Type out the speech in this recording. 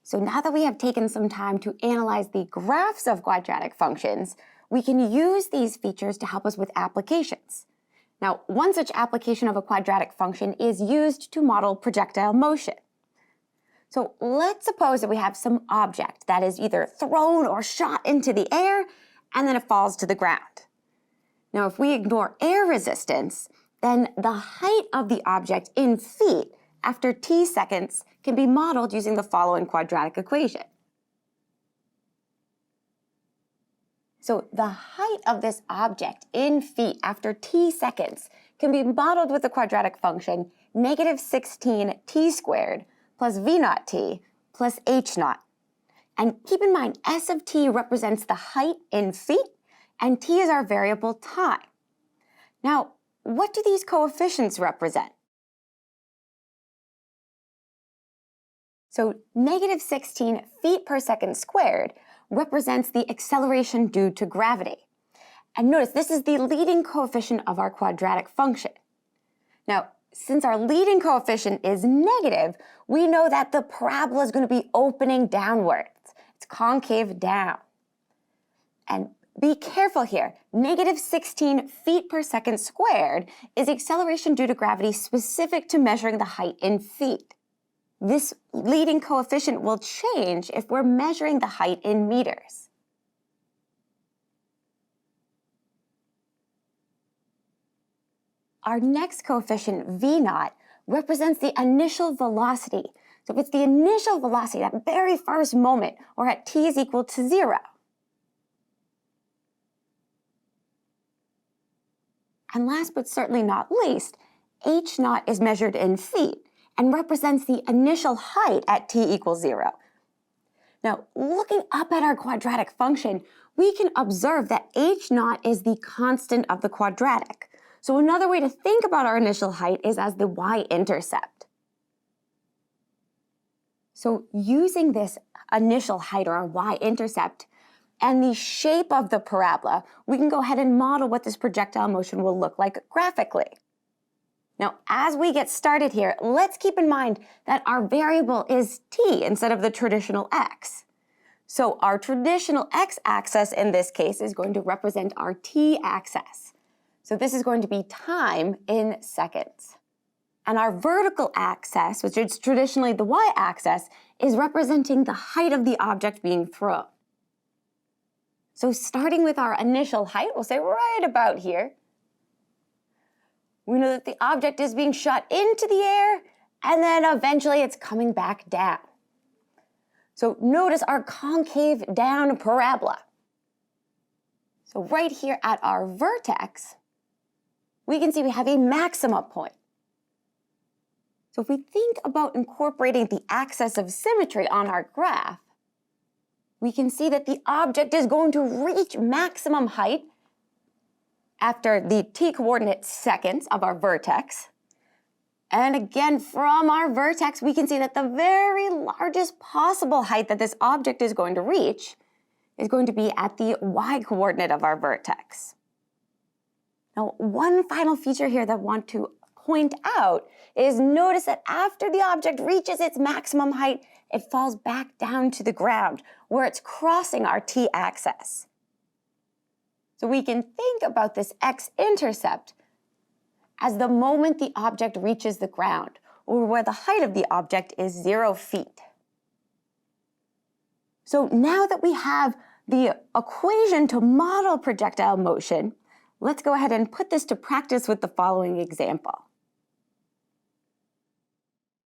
So now that we have taken some time to analyze the graphs of quadratic functions, we can use these features to help us with applications. Now, one such application of a quadratic function is used to model projectile motion. So let's suppose that we have some object that is either thrown or shot into the air, and then it falls to the ground. Now, if we ignore air resistance, then the height of the object in feet after t seconds can be modeled using the following quadratic equation. So the height of this object in feet after t seconds can be modeled with the quadratic function -16t squared plus v naught t plus h naught. And keep in mind, s of t represents the height in feet, and t is our variable time. Now, what do these coefficients represent? So -16 feet per second squared represents the acceleration due to gravity. And notice this is the leading coefficient of our quadratic function. Now, since our leading coefficient is negative, we know that the parabola is going to be opening downwards. It's concave down. And be careful here. -16 feet per second squared is acceleration due to gravity specific to measuring the height in feet. This leading coefficient will change if we're measuring the height in meters. Our next coefficient, v naught, represents the initial velocity. So if it's the initial velocity, that very first moment, or at t is equal to 0. And last but certainly not least, h naught is measured in feet and represents the initial height at t equals 0. Now, looking up at our quadratic function, we can observe that h naught is the constant of the quadratic. So another way to think about our initial height is as the y-intercept. So using this initial height, or our y-intercept, and the shape of the parabola, we can go ahead and model what this projectile motion will look like graphically. Now, as we get started here, let's keep in mind that our variable is t instead of the traditional x. So our traditional x-axis in this case is going to represent our t-axis. So this is going to be time in seconds. And our vertical axis, which is traditionally the y-axis, is representing the height of the object being thrown. So starting with our initial height, we'll say right about here. We know that the object is being shot into the air, and then eventually it's coming back down. So notice our concave down parabola. So right here at our vertex, we can see we have a maxima point. So if we think about incorporating the axis of symmetry on our graph, we can see that the object is going to reach maximum height after the t-coordinate seconds of our vertex. And again, from our vertex, we can see that the very largest possible height that this object is going to reach is going to be at the y-coordinate of our vertex. Now, one final feature here that I want to point out is notice that after the object reaches its maximum height, it falls back down to the ground where it's crossing our t-axis. So we can think about this x-intercept as the moment the object reaches the ground, or where the height of the object is 0 feet. So now that we have the equation to model projectile motion, let's go ahead and put this to practice with the following example.